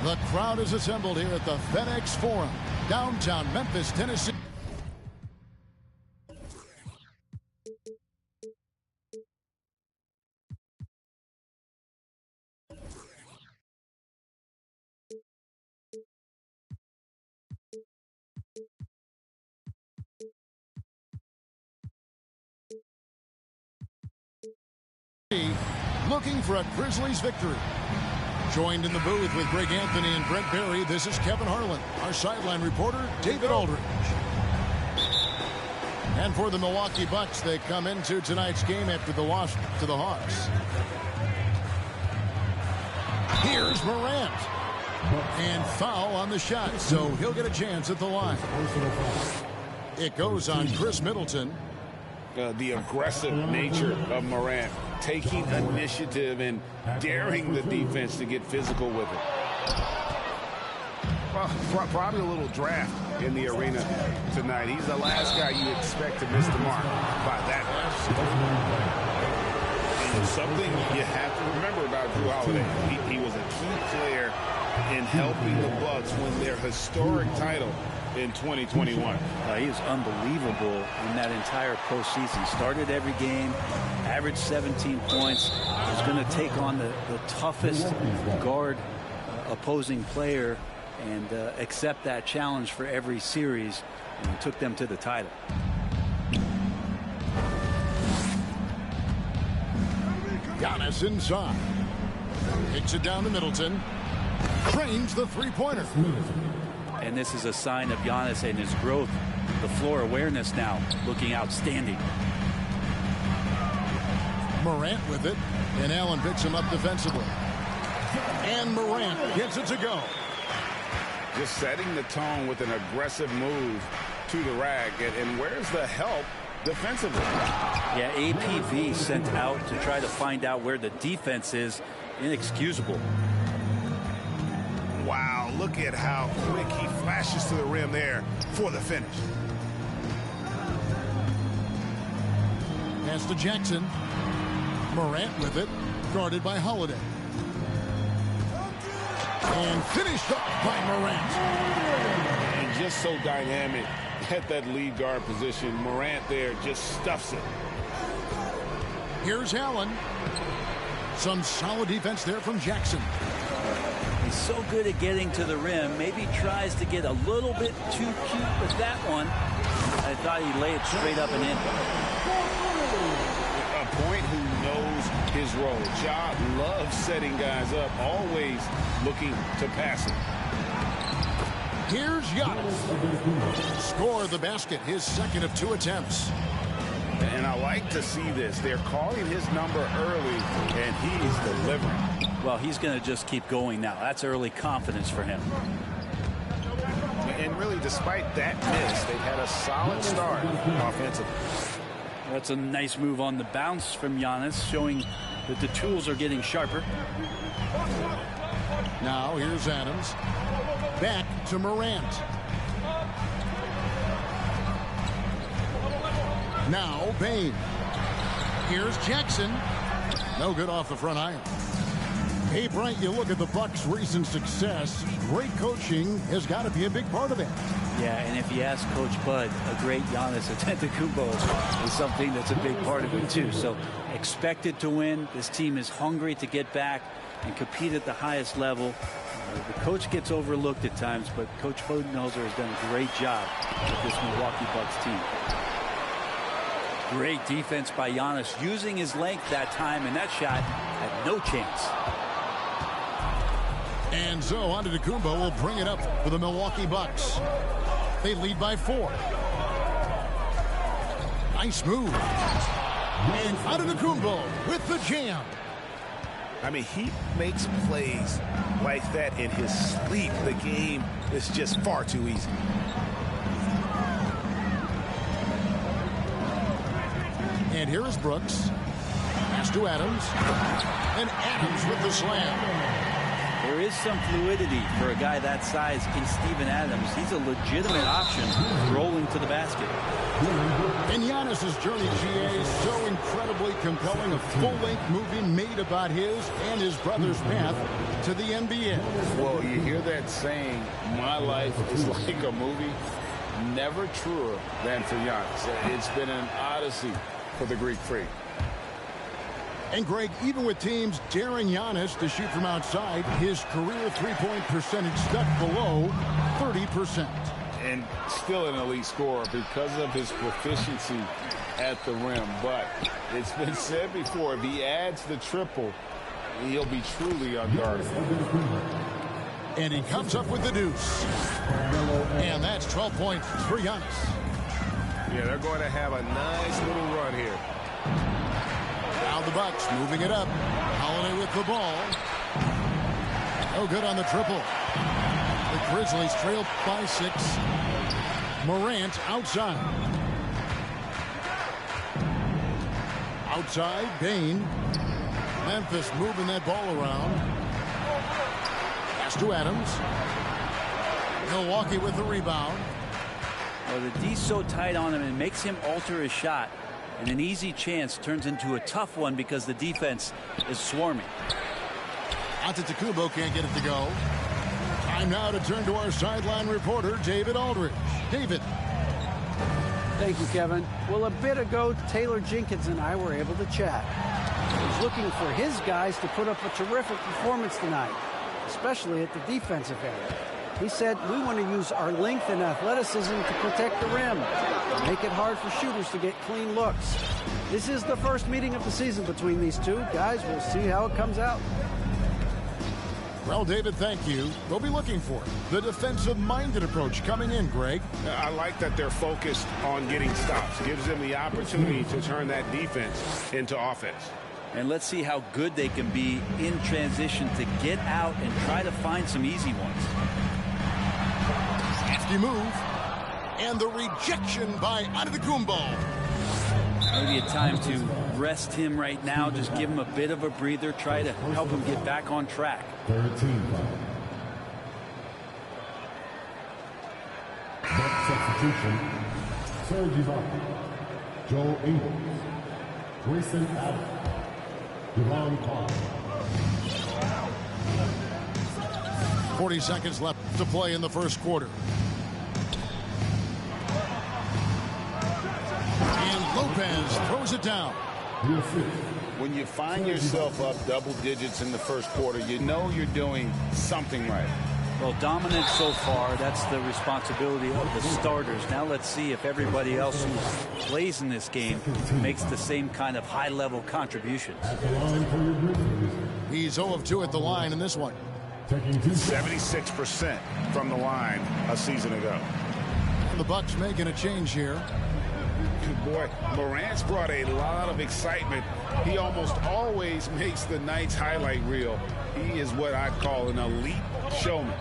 The crowd is assembled here at the FedEx Forum, downtown Memphis, Tennessee. Looking for a Grizzlies victory. Joined in the booth with Greg Anthony and Brent Barry, this is Kevin Harlan. Our sideline reporter, David Aldridge. And for the Milwaukee Bucks, they come into tonight's game after the loss to the Hawks. Here's Morant. And foul on the shot, so he'll get a chance at the line. It goes on Chris Middleton. The aggressive nature of Morant, taking initiative and daring the defense to get physical with it. Well, probably a little draft in the arena tonight. He's the last guy you expect to miss the mark by that much. And something you have to remember about Jrue Holiday, he was a key player in helping the Bucks win their historic title in 2021. He is unbelievable in that entire postseason. Started every game, averaged 17 points. Was going to take on the toughest guard opposing player and accept that challenge for every series, and took them to the title. Giannis inside. Kicks it down to Middleton. Trains the three-pointer. And this is a sign of Giannis and his growth. The floor awareness now looking outstanding. Morant with it, and Allen picks him up defensively. And Morant gets it to go. Just setting the tone with an aggressive move to the rack. And where's the help defensively? Yeah, APV sent out to try to find out where the defense is. Inexcusable. Wow, look at how quick he flashes to the rim there for the finish. Pass to Jackson. Morant with it, guarded by Holiday. And finished up by Morant. And just so dynamic at that lead guard position. Morant there just stuffs it. Here's Allen. Some solid defense there from Jackson. He's so good at getting to the rim. Maybe tries to get a little bit too cute with that one. I thought he'd lay it straight up and in. A point who knows his role. Ja loves setting guys up, always looking to pass it. Here's Giannis. Score the basket, his second of 2 attempts. And I like to see this. They're calling his number early, and he's delivering. Well, he's going to just keep going now. That's early confidence for him. And really, despite that miss, they've had a solid start offensively. That's a nice move on the bounce from Giannis, showing that the tools are getting sharper. Now here's Adams. Back to Morant. Now Bain. Here's Jackson. No good off the front iron. Hey, Bright, you look at the Bucks' recent success. Great coaching has got to be a big part of it. Yeah, and if you ask Coach Bud, a great Giannis Antetokounmpo is something that's a big part of it, too. So expected to win. This team is hungry to get back and compete at the highest level. The coach gets overlooked at times, but Coach Budenholzer has done a great job with this Milwaukee Bucks team. Great defense by Giannis, using his length that time, and that shot had no chance. And so Antetokounmpo will bring it up for the Milwaukee Bucks. They lead by 4. Nice move. And Antetokounmpo with the jam. I mean, he makes plays like that in his sleep. The game is just far too easy. And here is Brooks. Pass to Adams. And Adams with the slam. There is some fluidity for a guy that size in Steven Adams. He's a legitimate option rolling to the basket. And Giannis's journey, GA, is so incredibly compelling. A full-length movie made about his and his brother's path to the NBA. Well, you hear that saying, my life is like a movie. Never truer than for Giannis. It's been an odyssey for the Greek freak. And Greg, even with teams daring Giannis to shoot from outside, his career three-point percentage stuck below 30%. And still an elite scorer because of his proficiency at the rim. But it's been said before, if he adds the triple, he'll be truly unguardable. And he comes up with the deuce. And that's 12 points for Giannis. Yeah, they're going to have a nice little run here. Now the Bucks moving it up. Holiday with the ball. No good on the triple. The Grizzlies trail by 6. Morant outside. Outside, Bain. Memphis moving that ball around. Pass to Adams. Milwaukee with the rebound. Well, the D's so tight on him, and makes him alter his shot. And an easy chance turns into a tough one because the defense is swarming. Antetokounmpo can't get it to go. Time now to turn to our sideline reporter, David Aldridge. David. Thank you, Kevin. Well, a bit ago, Taylor Jenkins and I were able to chat. He's looking for his guys to put up a terrific performance tonight, especially at the defensive area. He said, we want to use our length and athleticism to protect the rim, make it hard for shooters to get clean looks. This is the first meeting of the season between these two. Guys, we'll see how it comes out. Well, David, thank you. We'll be looking for the defensive-minded approach coming in, Greg. I like that they're focused on getting stops. Gives them the opportunity to turn that defense into offense. And let's see how good they can be in transition to get out and try to find some easy ones. Hefty move. And the rejection by Antetokounmpo. Maybe a time to rest him right now. Just give him a bit of a breather. Try to help him get back on track. 13 foul. Next substitution, Serge Ibaka, Joe Ingles, Grayson Allen, Devon Carter. 40 seconds left to play in the first quarter. And Lopez throws it down. When you find yourself up double digits in the first quarter, you know you're doing something right. Well, dominant so far. That's the responsibility of the starters. Now let's see if everybody else who plays in this game makes the same kind of high-level contributions. He's 0 of 2 at the line in this one. 76% from the line a season ago. And the Bucks making a change here. Boy, Morant's brought a lot of excitement. He almost always makes the night's highlight reel. He is what I call an elite showman.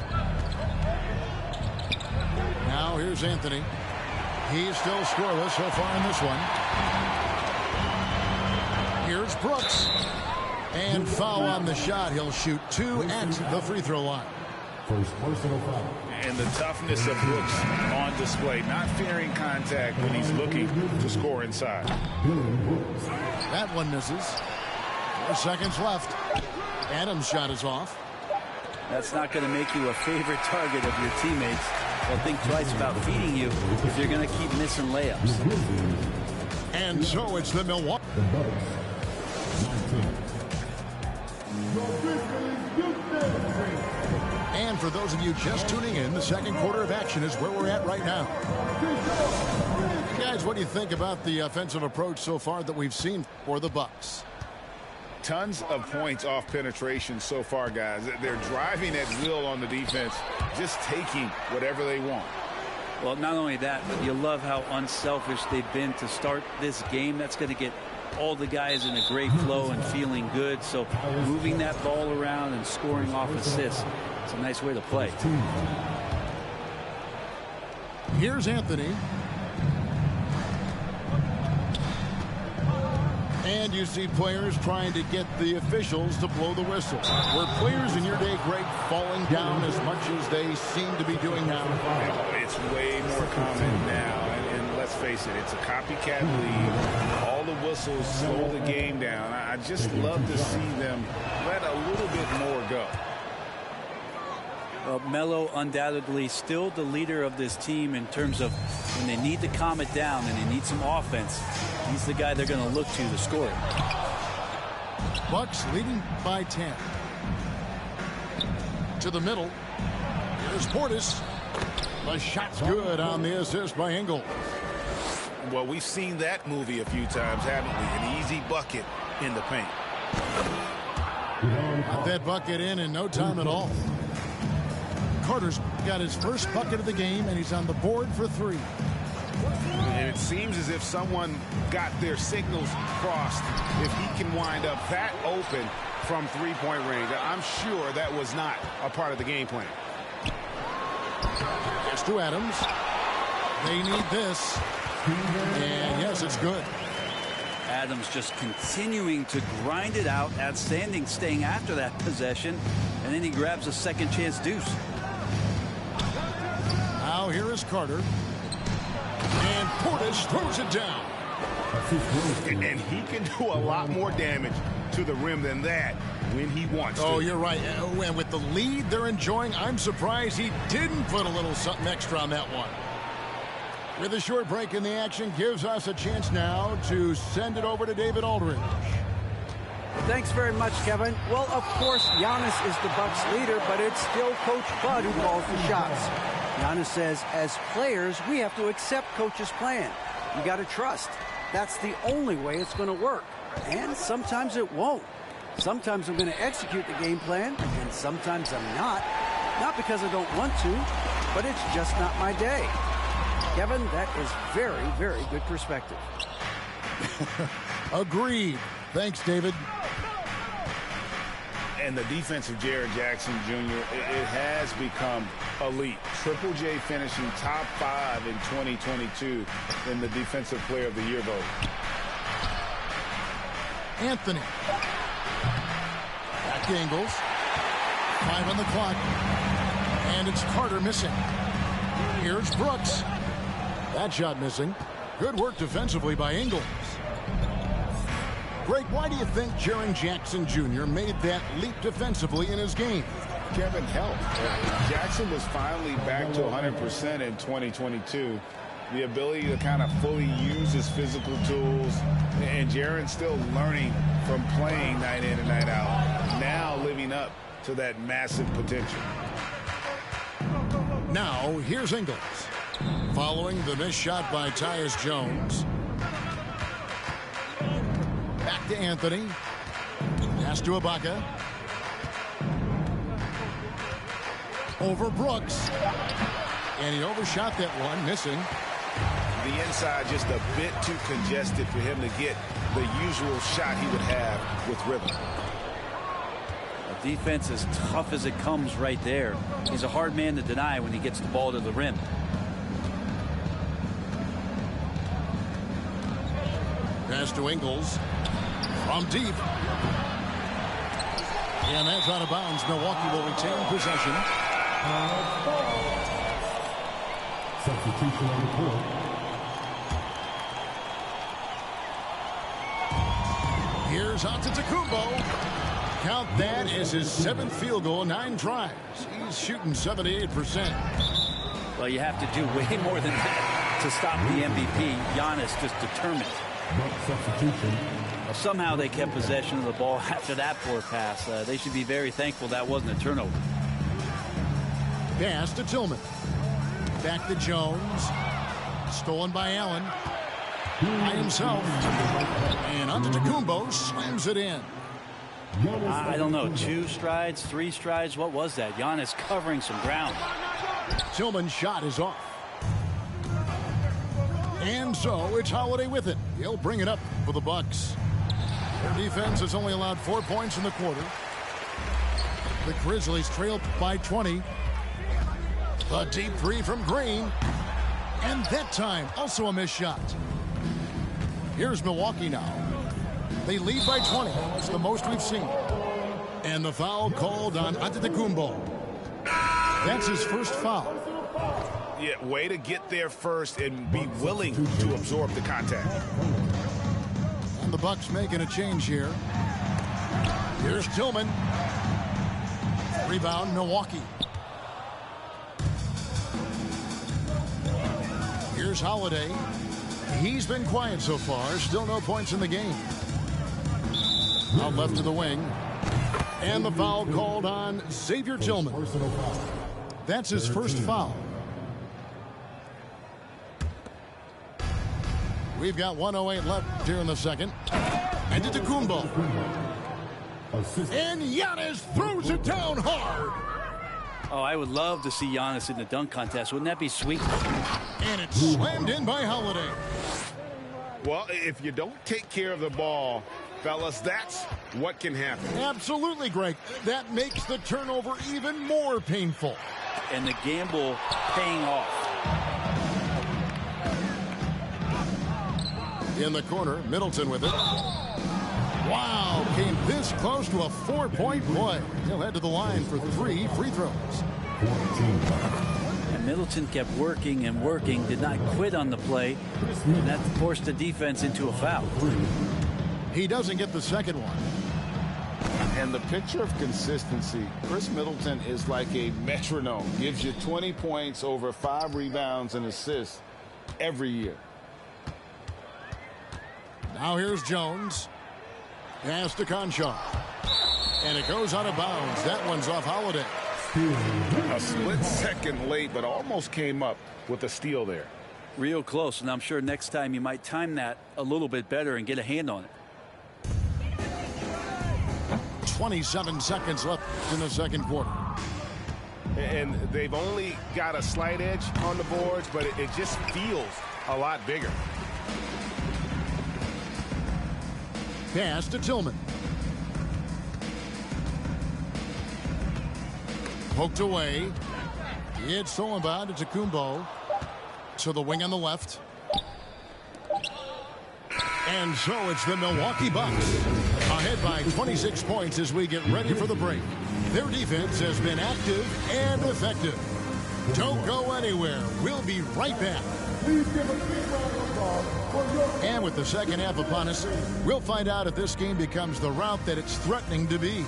Now here's Anthony. He's still scoreless so far in this one. Here's Brooks. And foul on the shot. He'll shoot 2 at the free throw line. First personal foul. And the toughness of Brooks on display, not fearing contact when he's looking to score inside. That one misses. 4 seconds left. Adams' shot is off. That's not going to make you a favorite target of your teammates. They'll think twice about feeding you if you're going to keep missing layups. And so it's the Milwaukee. And for those of you just tuning in, the second quarter of action is where we're at right now. Guys, what do you think about the offensive approach so far that we've seen for the Bucks? Tons of points off penetration so far, guys. They're driving at will on the defense, just taking whatever they want. Well, not only that, but you love how unselfish they've been to start this game. That's going to get all the guys in a great flow and feeling good. So moving that ball around and scoring off assists, it's a nice way to play. Here's Anthony. And you see players trying to get the officials to blow the whistle. Were players in your day, Greg, falling down as much as they seem to be doing now? It's way more common now. And let's face it, it's a copycat league. All the whistles slow the game down. I just love to see them let a little bit more go. Well, Melo undoubtedly still the leader of this team in terms of when they need to calm it down and they need some offense. He's the guy they're going to look to score it. Bucks leading by 10. To the middle. Here's Portis. The shot's good on the assist by Ingles. Well, we've seen that movie a few times, haven't we? An easy bucket in the paint. Got that bucket in no time at all. Carter's got his first bucket of the game, and he's on the board for 3. And it seems as if someone got their signals crossed. If he can wind up that open from three-point range, I'm sure that was not a part of the game plan. Here's to Adams. They need this. And yes, it's good. Adams just continuing to grind it out. Outstanding staying after that possession. And then he grabs a second chance deuce. Now here is Carter. And Portis throws it down. And he can do a lot more damage to the rim than that when he wants to. Oh, you're right. And with the lead they're enjoying, I'm surprised he didn't put a little something extra on that one. With a short break in the action, gives us a chance now to send it over to David Aldridge. Thanks very much, Kevin. Well, of course, Giannis is the Bucks leader, but it's still Coach Bud who calls the shots. Giannis says, as players, we have to accept Coach's plan. You got to trust. That's the only way it's going to work. And sometimes it won't. Sometimes I'm going to execute the game plan, and sometimes I'm not. Not because I don't want to, but it's just not my day. Kevin, that is very, very good perspective. Agreed. Thanks, David. And the defense of Jaren Jackson Jr., it has become elite. Triple J finishing top 5 in 2022 in the Defensive Player of the Year vote. Anthony. Back to Ingles. 5 on the clock. And it's Carter missing. Here's Brooks. That shot missing. Good work defensively by Ingles. Greg, why do you think Jaren Jackson Jr. made that leap defensively in his game? Kevin, help. Jackson was finally back to 100% in 2022. The ability to kind of fully use his physical tools. And Jaren's still learning from playing night in and night out. Now living up to that massive potential. Now, here's Ingles. Following the missed shot by Tyus Jones. Back to Anthony. Pass to Ibaka. Over Brooks. And he overshot that one, missing. The inside just a bit too congested for him to get the usual shot he would have with rhythm. A defense as tough as it comes right there. He's a hard man to deny when he gets the ball to the rim. Pass to Ingles. From deep. And that's out of bounds. Milwaukee will retain possession. Substitution on the court. Here's Antetokounmpo. Count that as his 7th field goal, 9 tries. He's shooting 78%. Well, you have to do way more than that to stop the MVP. Giannis just determined. Substitution. Well, somehow they kept possession of the ball after that poor pass. They should be very thankful that wasn't a turnover. Pass to Tillman. Back to Jones. Stolen by Allen. By himself. And Antetokounmpo slams it in. I don't know. 2 strides, 3 strides. What was that? Giannis covering some ground. Tillman's shot is off. And so it's Holiday with it. He'll bring it up for the Bucks. Their defense has only allowed 4 points in the quarter. The Grizzlies trail by 20. The deep 3 from Green. And that time, also a missed shot. Here's Milwaukee now. They lead by 20. It's the most we've seen. And the foul called on Antetokounmpo. That's his first foul. Yeah, way to get there first and be willing to absorb the contact. And the Bucks making a change here. Here's Tillman. Rebound, Milwaukee. Here's Holiday. He's been quiet so far. Still no points in the game. Out left to the wing. And the foul called on Xavier Tillman. That's his first foul. We've got 1:08 left here in the second. And Antetokounmpo. And Giannis throws it down hard. Oh, I would love to see Giannis in the dunk contest. Wouldn't that be sweet? And it's slammed in by Holiday. Well, if you don't take care of the ball, fellas, that's what can happen. Absolutely, Greg. That makes the turnover even more painful. And the gamble paying off. In the corner, Middleton with it. Wow, came this close to a 4-point play. He'll head to the line for 3 free throws. And Middleton kept working and working, did not quit on the play, and that forced the defense into a foul. He doesn't get the second one. And the picture of consistency, Chris Middleton is like a metronome. Gives you 20 points, over 5 rebounds and assists every year. Now here's Jones. Pass to Conchar. And it goes out of bounds. That one's off Holiday. A split second late, but almost came up with a steal there. Real close, and I'm sure next time you might time that a little bit better and get a hand on it. 27 seconds left in the second quarter. And they've only got a slight edge on the boards, but it just feels a lot bigger. Pass to Tillman. Poked away. It's stolen by Antetokounmpo to the wing on the left. And so it's the Milwaukee Bucks ahead by 26 points as we get ready for the break. Their defense has been active and effective. Don't go anywhere. We'll be right back. And with the second half upon us, we'll find out if this game becomes the route that it's threatening to be.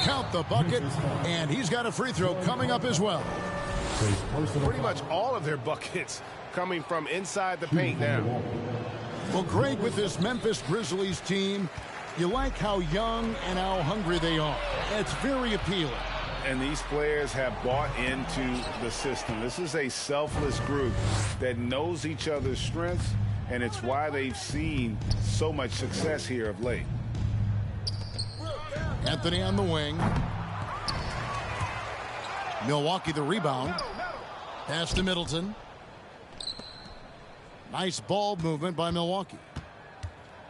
Count the bucket, and he's got a free throw coming up as well. Pretty much all of their buckets coming from inside the paint now. Well, Greg, with this Memphis Grizzlies team, you like how young and how hungry they are. It's very appealing. And these players have bought into the system. This is a selfless group that knows each other's strengths, and it's why they've seen so much success here of late. Anthony on the wing. Milwaukee the rebound. Pass to Middleton. Nice ball movement by Milwaukee.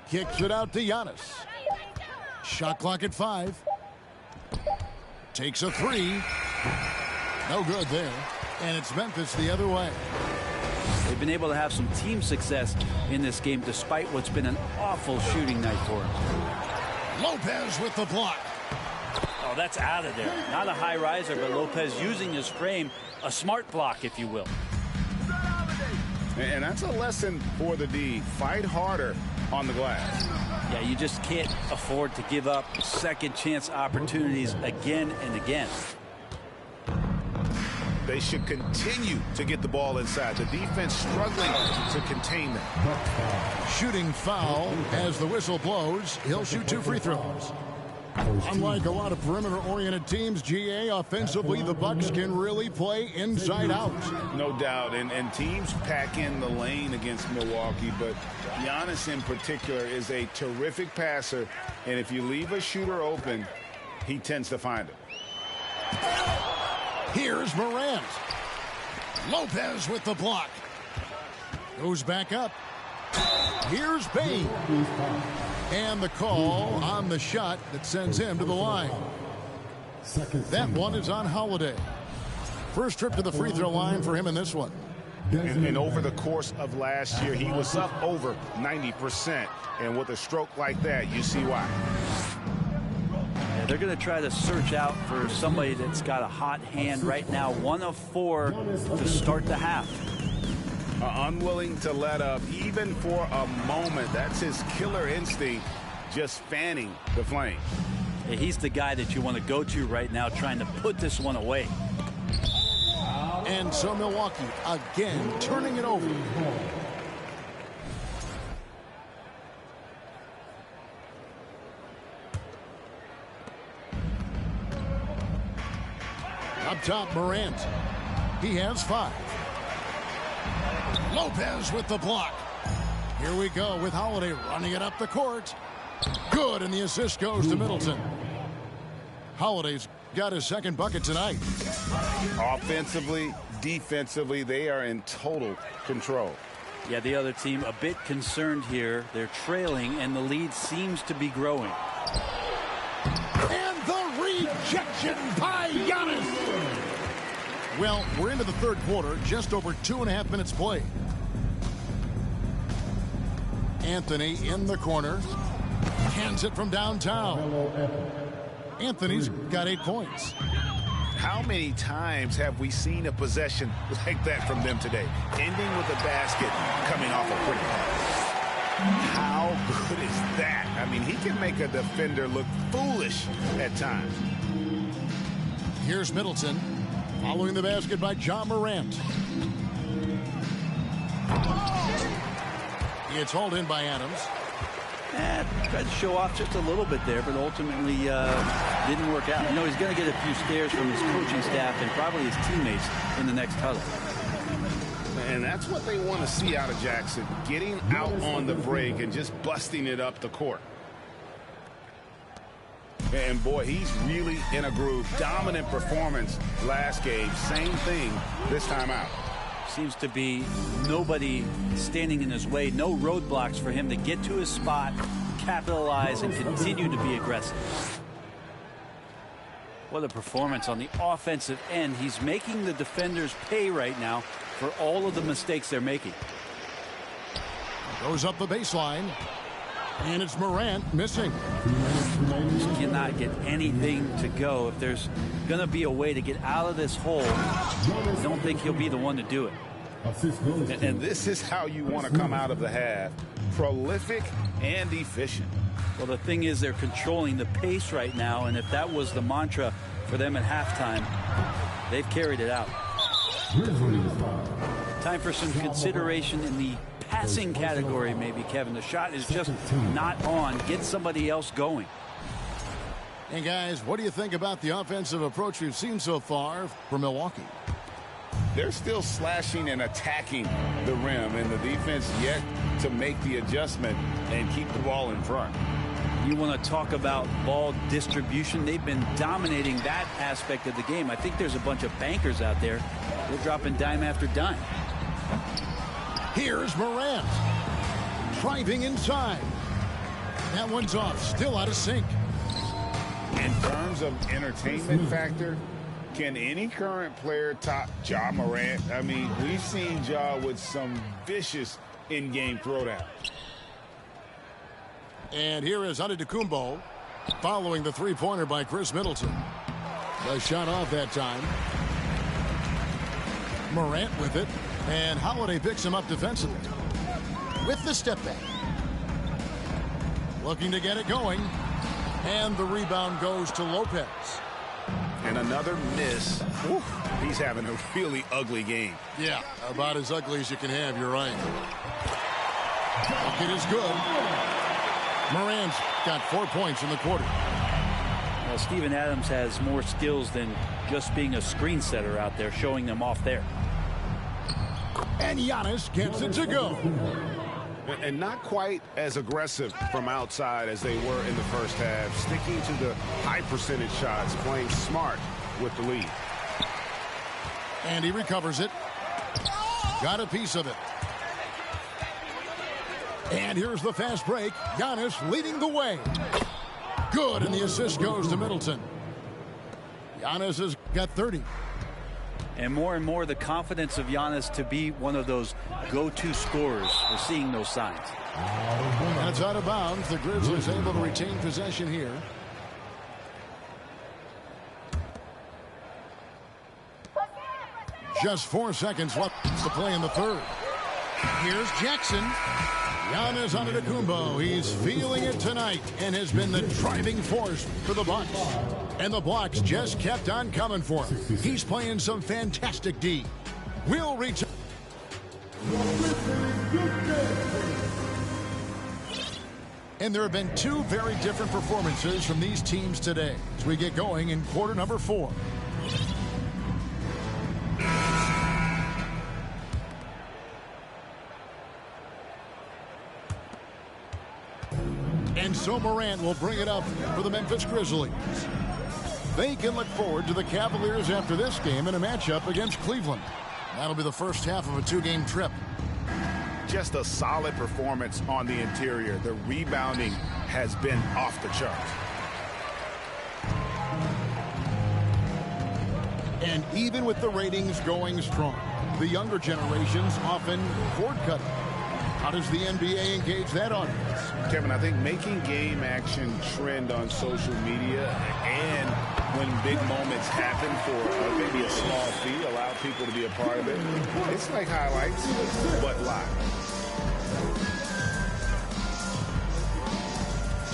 Kicks it out to Giannis. Shot clock at 5. Takes a 3. No good there. And it's Memphis the other way. They've been able to have some team success in this game despite what's been an awful shooting night for them. Lopez with the block. Oh, that's out of there. Not a high riser, but Lopez using his frame, a smart block, if you will. And that's a lesson for the D. Fight harder on the glass. Yeah, you just can't afford to give up second chance opportunities again and again. They should continue to get the ball inside. The defense struggling to contain them. Shooting foul as the whistle blows. He'll shoot 2 free throws. Unlike a lot of perimeter-oriented teams, GA, offensively, the Bucks can really play inside out. No doubt, and teams pack in the lane against Milwaukee, but Giannis in particular is a terrific passer, and if you leave a shooter open, he tends to find it. Here's Morant. Lopez with the block. Goes back up. Here's Bane. And the call on the shot that sends him to the line. That one is on Holiday. First trip to the free throw line for him in this one. And over the course of last year, he was up over 90%. And with a stroke like that, you see why. Yeah, they're going to try to search out for somebody that's got a hot hand right now. 1 of 4 to start the half. Unwilling to let up even for a moment. That's his killer instinct, just fanning the flame. Yeah, he's the guy that you want to go to right now, trying to put this one away. And so Milwaukee again turning it over. Up top, Morant. He has 5. Lopez with the block. Here we go with Holiday running it up the court. Good, and the assist goes to Middleton. Holiday's got his second bucket tonight. Offensively, defensively, they are in total control. Yeah, the other team a bit concerned here. They're trailing, and the lead seems to be growing. And the rejection by Giannis. Well, we're into the third quarter, just over 2.5 minutes played. Anthony in the corner. Hands it from downtown. Anthony's got 8 points. How many times have we seen a possession like that from them today? Ending with a basket, coming off a pretty pass. How good is that? I mean, he can make a defender look foolish at times. Here's Middleton. Following the basket by Ja Morant. It's hauled in by Adams. Tried to show off just a little bit there, but ultimately didn't work out. You know, he's going to get a few stares from his coaching staff and probably his teammates in the next huddle. And that's what they want to see out of Jackson, getting out on the break and just busting it up the court. And boy, he's really in a groove. Dominant performance last game. Same thing this time out. Seems to be nobody standing in his way. No roadblocks for him to get to his spot, capitalize, and continue to be aggressive. What a performance on the offensive end. He's making the defenders pay right now for all of the mistakes they're making. Goes up the baseline. And it's Morant missing. Just cannot get anything to go. If there's going to be a way to get out of this hole, I don't think he'll be the one to do it. And this is how you want to come out of the half. Prolific and efficient. Well, the thing is, they're controlling the pace right now, and if that was the mantra for them at halftime, they've carried it out. Time for some consideration in the passing category, maybe, Kevin. The shot is just not on. Get somebody else going. And guys, what do you think about the offensive approach we've seen so far from Milwaukee? They're still slashing and attacking the rim, and the defense yet to make the adjustment and keep the ball in front. You want to talk about ball distribution? They've been dominating that aspect of the game. I think there's a bunch of bankers out there. They're dropping dime after dime. Here's Morant. Driving inside. That one's off. Still out of sync. In terms of entertainment factor, can any current player top Ja Morant? I mean, we've seen Ja with some vicious in-game throwdowns. And here is Antetokounmpo following the three-pointer by Chris Middleton. The shot off that time. Morant with it. And Holiday picks him up defensively. With the step back. Looking to get it going. And the rebound goes to Lopez. And another miss. Oof, he's having a really ugly game. Yeah, about as ugly as you can have, you're right. It is good. Morant's got 4 points in the quarter. Well, Steven Adams has more skills than just being a screen setter out there, showing them off there. And Giannis gets it to go. And not quite as aggressive from outside as they were in the first half. Sticking to the high percentage shots, playing smart with the lead. And he recovers it. Got a piece of it. And here's the fast break. Giannis leading the way. Good, and the assist goes to Middleton. Giannis has got 30. And more the confidence of Giannis to be one of those go-to scorers. We're seeing those signs. That's out of bounds. The Grizzlies able to retain possession here. Just 4 seconds left to play in the third. Here's Jackson. Giannis Antetokounmpo. He's feeling it tonight and has been the driving force for the Bucks. And the blocks just kept on coming for him. He's playing some fantastic D. We'll reach. And there have been 2 very different performances from these teams today as we get going in quarter number 4. And so Morant will bring it up for the Memphis Grizzlies. They can look forward to the Cavaliers after this game in a matchup against Cleveland. That'll be the first half of a 2-game trip. Just a solid performance on the interior. The rebounding has been off the charts. And even with the ratings going strong, the younger generations often cord cutting. How does the NBA engage that audience? Kevin, I think making game action trend on social media and when big moments happen for maybe a small fee, allow people to be a part of it. It's like highlights, but live.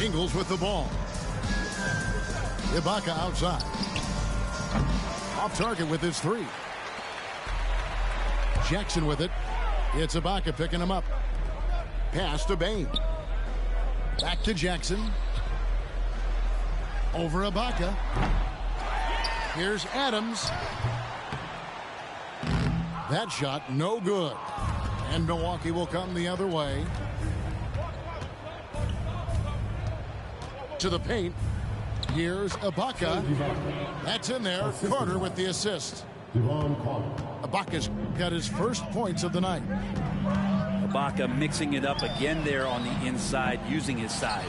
Ingles with the ball. Ibaka outside. Off target with his 3. Jackson with it. It's Ibaka picking him up. Pass to Bane. Back to Jackson. Over Ibaka. Here's Adams. That shot no good. And Milwaukee will come the other way. To the paint. Here's Ibaka. That's in there. Carter with the assist. Ibaka's got his first points of the night. Ibaka mixing it up again there on the inside, using his size.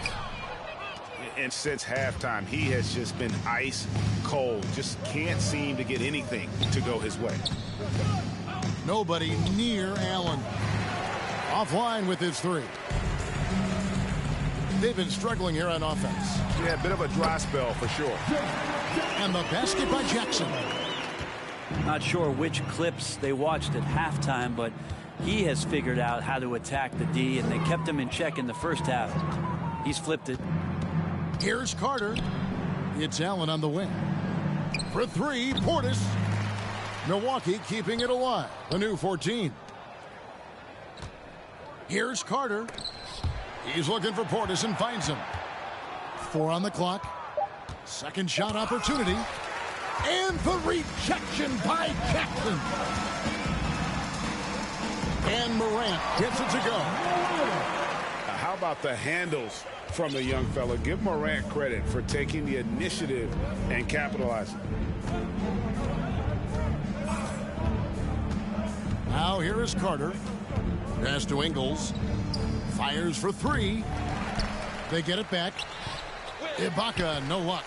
And since halftime, he has just been ice cold. Just can't seem to get anything to go his way. Nobody near Allen. Offline with his 3. They've been struggling here on offense. Yeah, a bit of a dry spell for sure. And the basket by Jackson. Not sure which clips they watched at halftime, but he has figured out how to attack the D, and they kept him in check in the first half. He's flipped it. Here's Carter. It's Allen on the wing. For 3, Portis. Milwaukee keeping it alive. The new 14. Here's Carter. He's looking for Portis and finds him. 4 on the clock. Second shot opportunity. And the rejection by Jackson. And Morant gets it to go. How about the handles from the young fella? Give Morant credit for taking the initiative and capitalizing. Now here is Carter. Pass to Ingles. Fires for 3. They get it back. Ibaka, no luck.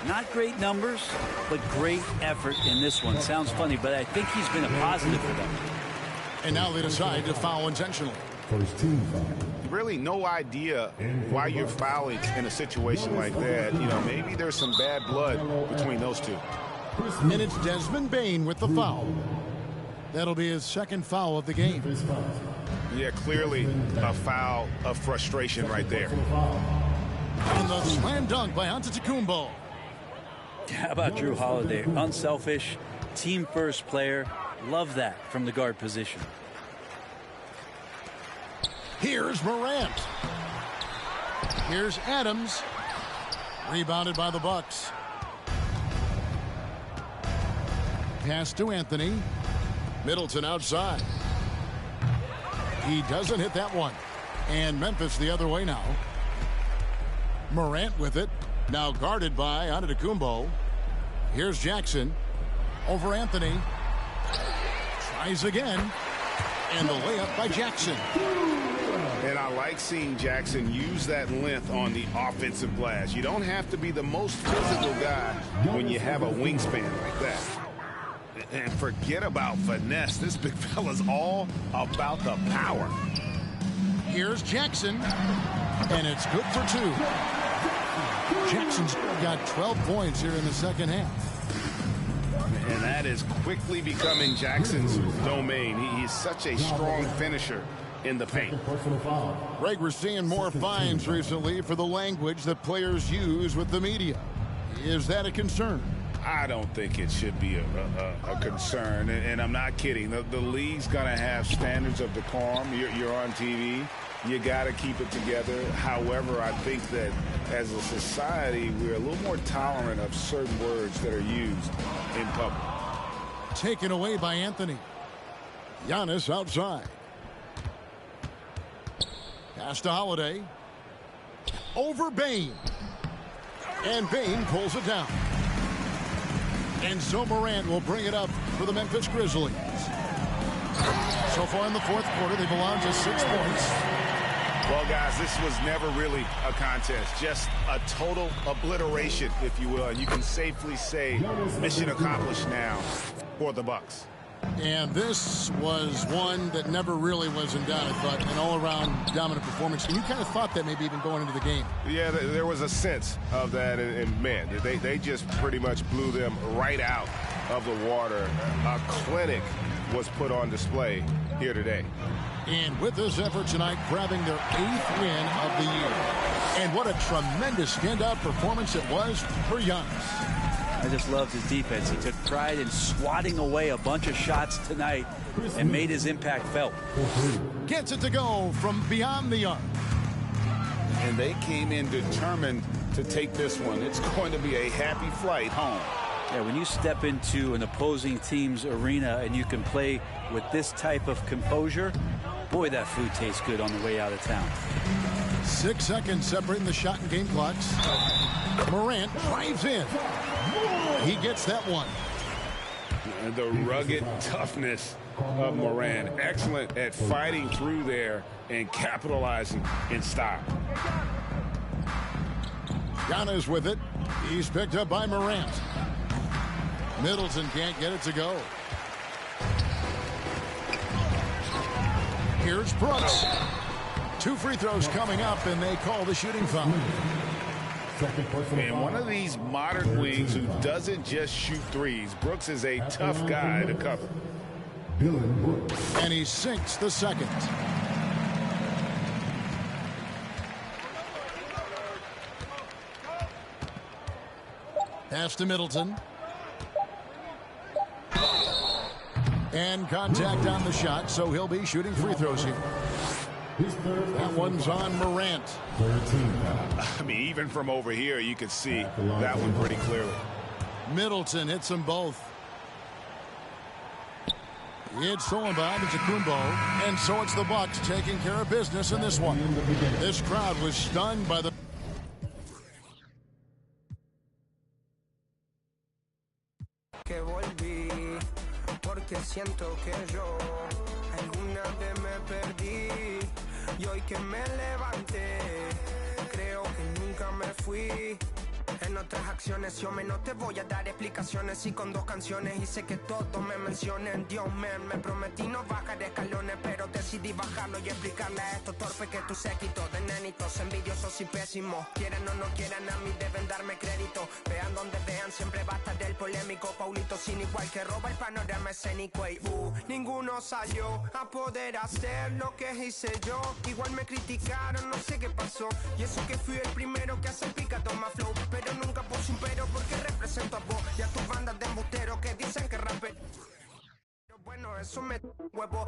Not great numbers, but great effort in this one. Sounds funny, but I think he's been a positive for them. And now they decide to foul intentionally. First team foul. Really no idea why you're fouling in a situation like that. You know, maybe there's some bad blood between those two. And it's Desmond Bane with the foul. That'll be his second foul of the game. Yeah, clearly a foul of frustration right there. And the slam dunk by Antetokounmpo. How about Drew Holiday? Unselfish, team-first player. Love that from the guard position. Here's Morant. Here's Adams. Rebounded by the Bucks. Pass to Anthony. Middleton outside. He doesn't hit that one. And Memphis the other way now. Morant with it. Now guarded by Antetokounmpo. Here's Jackson. Over Anthony. Tries again. And the layup by Jackson. And And I like seeing Jackson use that length on the offensive glass. You don't have to be the most physical guy when you have a wingspan like that. And forget about finesse. This big fella's all about the power. Here's Jackson, and it's good for 2. Jackson's got 12 points here in the second half. And that is quickly becoming Jackson's domain. He's such a strong finisher in the paint. Greg, we're seeing more fines recently for the language that players use with the media. Is that a concern? I don't think it should be a concern, and I'm not kidding. The league's going to have standards of decorum. You're on TV. You got to keep it together. However, I think that as a society, we're a little more tolerant of certain words that are used in public. Taken away by Anthony. Giannis outside. Pass to Holiday. Over Bane. And Bane pulls it down. And so Morant will bring it up for the Memphis Grizzlies. So far in the fourth quarter, they've allowed just 6 points. Well, guys, this was never really a contest. Just a total obliteration, if you will. And you can safely say mission accomplished now for the Bucks. And this was one that never really was in doubt, I thought, an all-around dominant performance. And you kind of thought that maybe even going into the game. Yeah, there was a sense of that, and man, they just pretty much blew them right out of the water. A clinic was put on display here today. And with this effort tonight, grabbing their 8th win of the year. And what a tremendous standout performance it was for Giannis. I just loved his defense. He took pride in swatting away a bunch of shots tonight and made his impact felt. Gets it to go from beyond the arc. And they came in determined to take this one. It's going to be a happy flight home. Yeah, when you step into an opposing team's arena and you can play with this type of composure, boy, that food tastes good on the way out of town. 6 seconds separating the shot and game clocks. Morant drives in. He gets that one. And the rugged toughness of Morant. Excellent at fighting through there and capitalizing in style. Giannis with it. He's picked up by Morant. Middleton can't get it to go. Here's Brooks. 2 free throws coming up, and they call the shooting foul. And one of these modern wings who doesn't just shoot threes. Brooks is a tough guy to cover. And he sinks the second. Pass to Middleton. And contact on the shot, so he'll be shooting free throws here. That one's on Morant. I mean, even from over here, you can see that one pretty clearly. Middleton hits them both. It's Solomon, it's Kumbo, and so it's the Bucks taking care of business in this one. This crowd was stunned by the... Que siento que yo alguna vez me perdí y hoy que me levanté creo que nunca me fui. En otras acciones yo no te voy a dar explicaciones y con 2 canciones hice que todos me mencionen. Dios me prometí no bajar escalones, pero decidí bajarlo y explicarle a estos torpes que tú séquito de nenitos envidiosos y pésimos. Quieran o no quieran, a mí deben darme crédito. Vean donde vean, siempre va a estar el polémico Paulito, sin igual que roba el panorama escénico. Y ninguno salió a poder hacer lo que hice yo. Igual me criticaron, no sé qué pasó. Y eso que fui el primero que hace pica toma flow, pero nunca puse un pero porque represento a vos y a tus bandas de embusteros que dicen que rapper. Pero bueno, eso me huevo.